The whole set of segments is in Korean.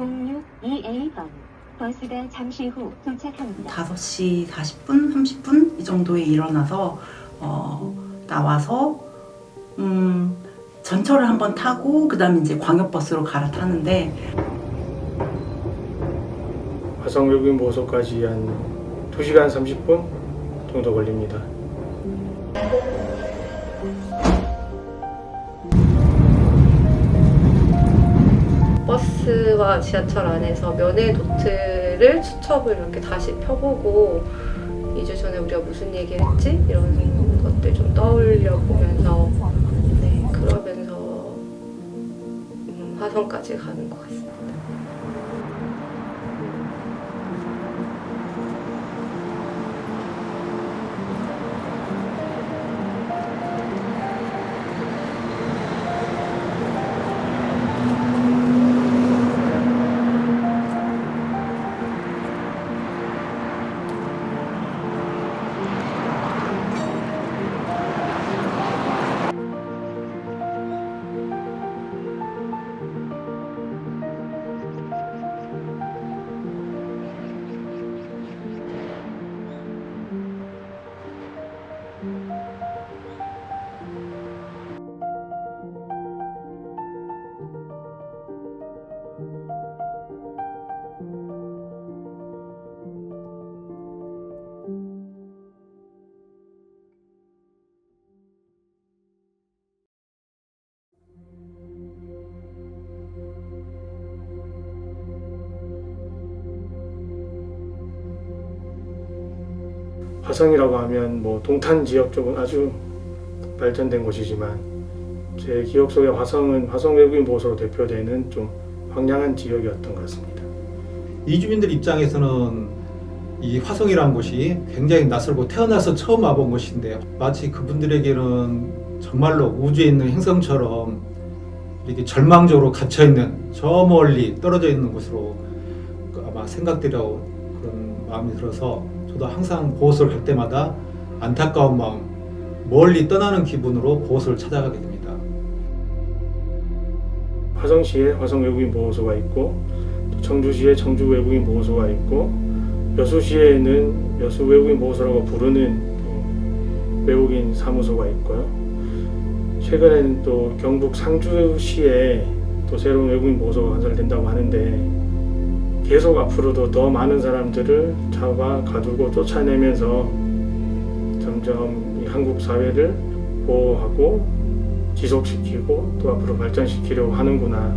062A번 버스가 잠시 후 도착합니다. 5시 40분, 30분 이 정도에 일어나서 나와서 전철을 한번 타고 그다음에 이제 광역버스로 갈아타는데 화성 외국인 보호소까지 한 2시간 30분 정도 걸립니다. 버스와 지하철 안에서 면회 노트를 수첩을 이렇게 다시 펴보고 2주 전에 우리가 무슨 얘기를 했지? 이런 것들 좀 떠올려 보면서 그러면서 화성까지 가는 것 같습니다. 화성이라고 하면 뭐 동탄 지역 쪽은 아주 발전된 곳이지만 제 기억 속에 화성은 화성 외국인 보호소로 대표되는 좀 황량한 지역이었던 것 같습니다. 이주민들 입장에서는 이 화성이라는 곳이 굉장히 낯설고 태어나서 처음 와본 곳인데 마치 그분들에게는 정말로 우주에 있는 행성처럼 이렇게 절망적으로 갇혀있는 저 멀리 떨어져 있는 곳으로 아마 생각되려고 그런 마음이 들어서 저도 항상 보호소를 갈 때마다 안타까운 마음, 멀리 떠나는 기분으로 보호소를 찾아가게 됩니다. 화성시에 화성 외국인 보호소가 있고 또 청주시에 청주 외국인 보호소가 있고 여수시에는 여수 외국인 보호소라고 부르는 외국인 사무소가 있고요. 최근에는 또 경북 상주시에 또 새로운 외국인 보호소가 건설된다고 하는데 계속 앞으로도 더 많은 사람들을 잡아 가두고 쫓아내면서 점점 이 한국 사회를 보호하고 지속시키고 또 앞으로 발전시키려고 하는구나.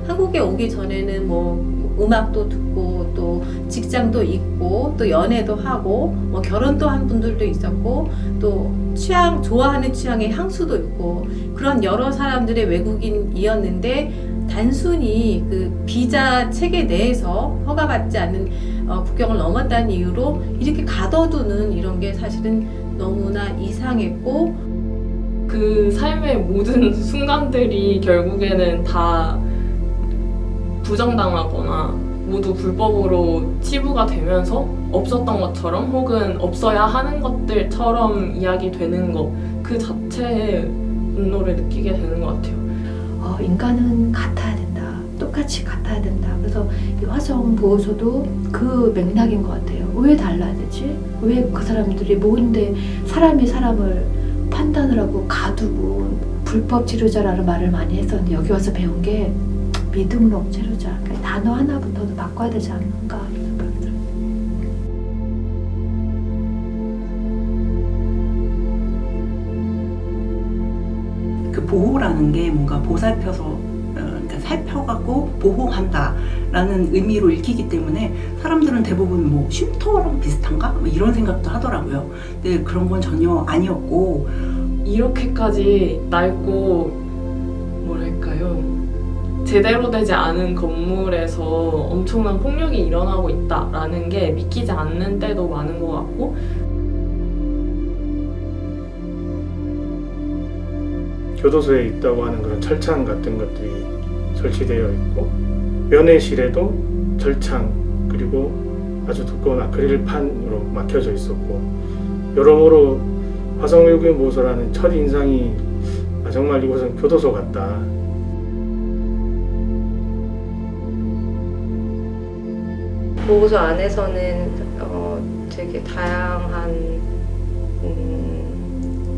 한국에 오기 전에는 뭐 음악도 듣고 또 직장도 있고 또 연애도 하고 뭐 결혼도 한 분들도 있었고 또 취향 좋아하는 취향의 향수도 있고 그런 여러 사람들의 외국인이었는데 단순히 그 비자 체계 내에서 허가받지 않는 국경을 넘었다는 이유로 이렇게 가둬두는 이런 게 사실은 너무나 이상했고 그 삶의 모든 순간들이 결국에는 다 부정당하거나 모두 불법으로 치부가 되면서 없었던 것처럼 혹은 없어야 하는 것들처럼 이야기되는 것 그 자체에 분노를 느끼게 되는 것 같아요. 인간은 같아야 된다. 똑같이 같아야 된다. 그래서 이 화성 보호소도 그 맥락인 것 같아요. 왜 달라야 되지? 왜 그 사람들이 뭔데 사람이 사람을 판단을 하고 가두고 불법 치료자라는 말을 많이 했었는데 여기 와서 배운 게 믿음으로 치료자. 그러니까 단어 하나부터도 바꿔야 되지 않는가 이런 생각이 들어요. 그 보호라는 게 뭔가 보살펴서 그러니까 살펴가고 보호한다라는 의미로 읽히기 때문에 사람들은 대부분 뭐 쉼터랑 비슷한가? 뭐 이런 생각도 하더라고요. 근데 그런 건 전혀 아니었고 이렇게까지 낡고 뭐랄까요? 제대로 되지 않은 건물에서 엄청난 폭력이 일어나고 있다라는 게 믿기지 않는 때도 많은 것 같고 교도소에 있다고 하는 그런 철창 같은 것들이 설치되어 있고 면회실에도 철창 그리고 아주 두꺼운 아크릴판으로 막혀져 있었고 여러모로 화성 외국인 보호소라는 첫 인상이 아, 정말 이곳은 교도소 같다. 보호소 안에서는 되게 다양한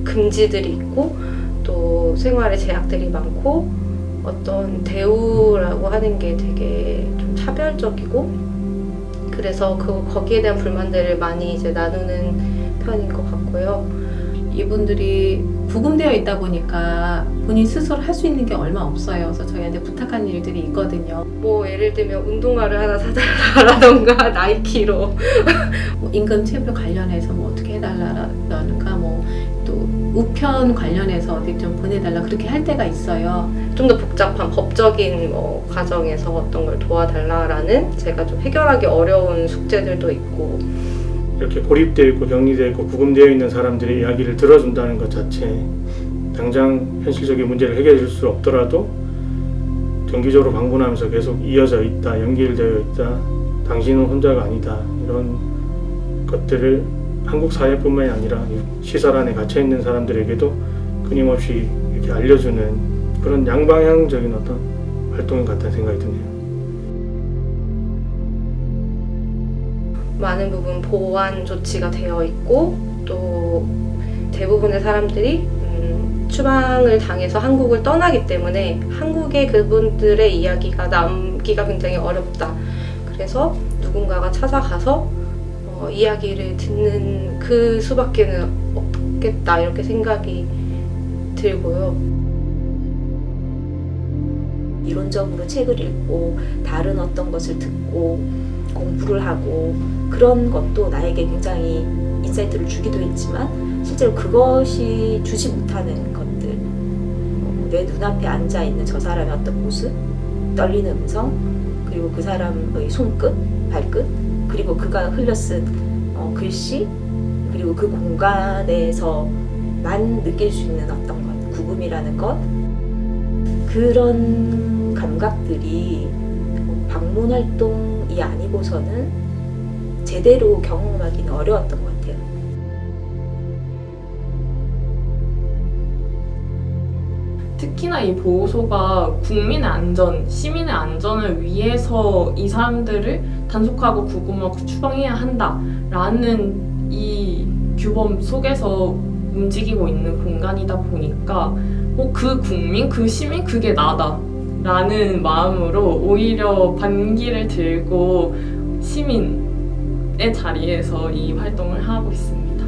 금지들이 있고 또 생활의 제약들이 많고 어떤 대우라고 하는 게 되게 좀 차별적이고 그래서 거기에 대한 불만들을 많이 이제 나누는 편인 것 같고요. 이분들이 구금되어 있다 보니까 본인 스스로 할 수 있는 게 얼마 없어요. 그래서 저희한테 부탁한 일들이 있거든요. 뭐 예를 들면 운동화를 하나 사달라던가 나이키로 뭐 임금 체불 관련해서 뭐 어떻게 해달라라든가 뭐 또 우편 관련해서 어디 좀 보내달라 그렇게 할 때가 있어요. 좀 더 복잡한 법적인 과정에서 어떤 걸 도와달라라는 제가 좀 해결하기 어려운 숙제들도 있고 이렇게 고립되어 있고 격리되어 있고 구금되어 있는 사람들의 이야기를 들어준다는 것 자체 당장 현실적인 문제를 해결해 줄 수 없더라도 정기적으로 방문하면서 계속 이어져 있다, 연결되어 있다, 당신은 혼자가 아니다 이런 것들을 한국 사회뿐만이 아니라 시설 안에 갇혀있는 사람들에게도 끊임없이 이렇게 알려주는 그런 양방향적인 어떤 활동인 것 같다는 생각이 드네요. 많은 부분 보완 조치가 되어 있고 또 대부분의 사람들이 추방을 당해서 한국을 떠나기 때문에 한국에 그분들의 이야기가 남기가 굉장히 어렵다. 그래서 누군가가 찾아가서 이야기를 듣는 그 수밖에는 없겠다 이렇게 생각이 들고요. 이론적으로 책을 읽고 다른 어떤 것을 듣고 공부를 하고 그런 것도 나에게 굉장히 인사이트를 주기도 했지만 실제로 그것이 주지 못하는 것들 내 눈앞에 앉아있는 저 사람의 어떤 모습, 떨리는 음성, 그리고 그 사람의 손끝, 발끝, 그리고 그가 흘려쓴 글씨, 그리고 그 공간에서만 느낄 수 있는 어떤 것, 구금이라는 것, 그런 감각들이 방문 활동이 아니고서는 제대로 경험하기는 어려웠던 것 같아요. 특히나 이 보호소가 국민의 안전, 시민의 안전을 위해서 이 사람들을 단속하고 구금하고 추방해야 한다라는 이 규범 속에서 움직이고 있는 공간이다 보니까 그 국민, 그 시민, 그게 나다라는 마음으로 오히려 반기를 들고 시민의 자리에서 이 활동을 하고 있습니다.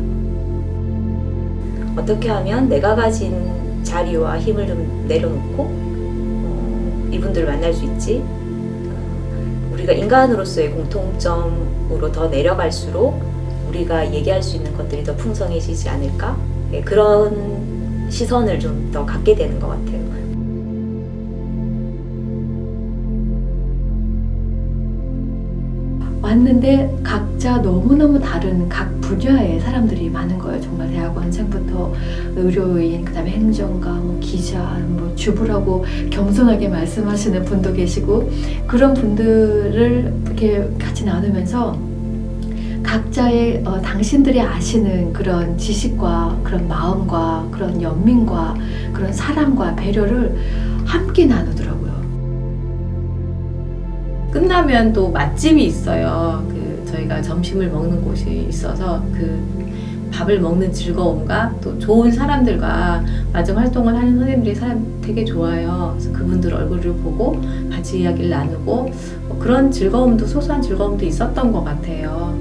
어떻게 하면 내가 가진 자리와 힘을 좀 내려놓고 이분들을 만날 수 있지? 우리가 인간으로서의 공통점으로 더 내려갈수록 우리가 얘기할 수 있는 것들이 더 풍성해지지 않을까? 그런 시선을 좀 더 갖게 되는 것 같아요. 왔는데 각자 너무너무 다른 각 분야의 사람들이 많은 거예요. 정말 대학원생부터 의료인, 그다음에 행정가, 뭐 기자, 뭐 주부라고 겸손하게 말씀하시는 분도 계시고 그런 분들을 이렇게 같이 나누면서 각자의 당신들이 아시는 그런 지식과 그런 마음과 그런 연민과 그런 사랑과 배려를 함께 나누더라고요. 끝나면 또 맛집이 있어요. 저희가 점심을 먹는 곳이 있어서 그 밥을 먹는 즐거움과 또 좋은 사람들과 마중 활동을 하는 선생님들이 되게 좋아요. 그래서 그분들 얼굴을 보고 같이 이야기를 나누고 그런 즐거움도 소소한 즐거움도 있었던 것 같아요.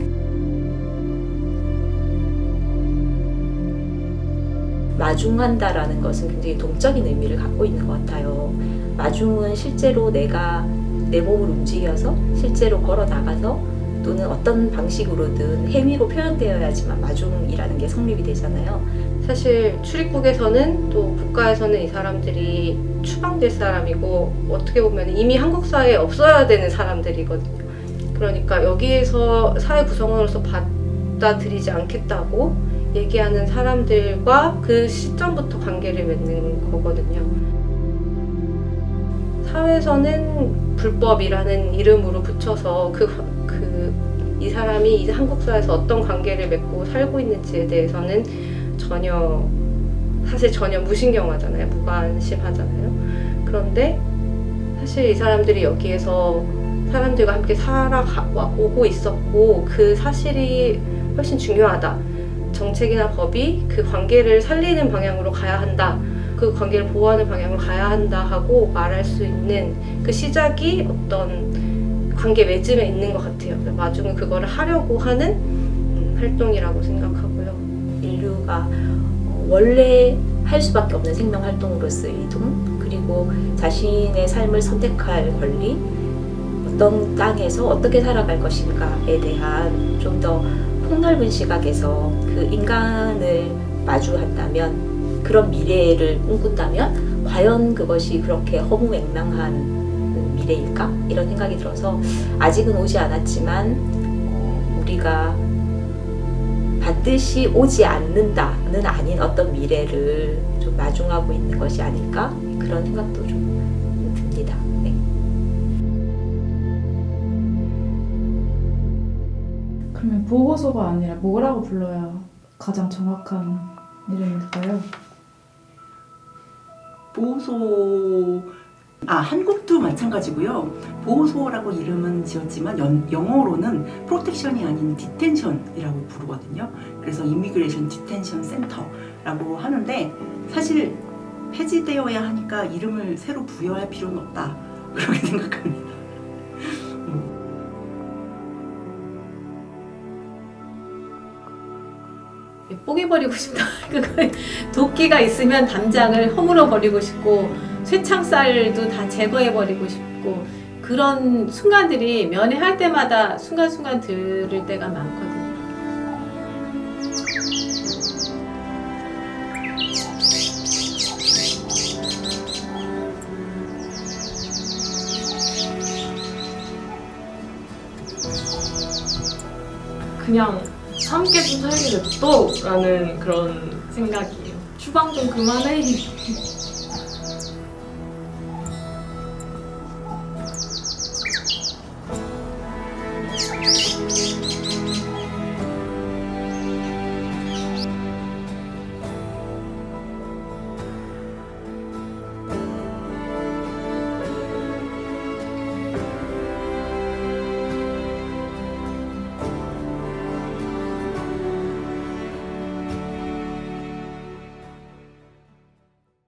마중한다라는 것은 굉장히 동적인 의미를 갖고 있는 것 같아요. 마중은 실제로 내가 내 몸을 움직여서 실제로 걸어 나가서 또는 어떤 방식으로든 행위로 표현되어야지만 마중이라는 게 성립이 되잖아요. 사실 출입국에서는 또 국가에서는 이 사람들이 추방될 사람이고 어떻게 보면 이미 한국 사회에 없어야 되는 사람들이거든요. 그러니까 여기에서 사회 구성원으로서 받아들이지 않겠다고 얘기하는 사람들과 그 시점부터 관계를 맺는 거거든요. 사회에서는 불법이라는 이름으로 붙여서 이 사람이 이 한국 사회에서 어떤 관계를 맺고 살고 있는지에 대해서는 전혀 사실 전혀 무신경하잖아요. 무관심하잖아요. 그런데 사실 이 사람들이 여기에서 사람들과 함께 살아오고 있었고 그 사실이 훨씬 중요하다. 정책이나 법이 그 관계를 살리는 방향으로 가야 한다. 그 관계를 보호하는 방향으로 가야 한다 하고 말할 수 있는 그 시작이 어떤 관계 맺음에 있는 것 같아요. 마중은 그거를 하려고 하는 활동이라고 생각하고요. 인류가 원래 할 수밖에 없는 생명 활동으로서의 이동, 그리고 자신의 삶을 선택할 권리, 어떤 땅에서 어떻게 살아갈 것인가에 대한 좀 더 폭넓은 시각에서 그 인간을 마주한다면, 그런 미래를 꿈꾼다면 과연 그것이 그렇게 허무맹랑한 미래일까? 이런 생각이 들어서 아직은 오지 않았지만 우리가 반드시 오지 않는다는 아닌 어떤 미래를 좀 마중하고 있는 것이 아닐까? 그런 생각도 좀 듭니다. 네. 그러면 보호소가 아니라 뭐라고 불러야 가장 정확한 이름일까요? 보호소, 한국도 마찬가지고요. 보호소라고 이름은 지었지만 영어로는 프로텍션이 아닌 디텐션이라고 부르거든요. 그래서 이미그레이션 디텐션 센터라고 하는데 사실 폐지되어야 하니까 이름을 새로 부여할 필요는 없다. 그렇게 생각합니다. 뽀개버리고 싶다. 도끼가 있으면 담장을 허물어 버리고 싶고 쇠창살도 다 제거해버리고 싶고 그런 순간들이 면회할 때마다 순간순간 들을 때가 많거든요. 그냥 함께 좀 살게 됐어 라는 그런 생각이에요. 추방 좀 그만해.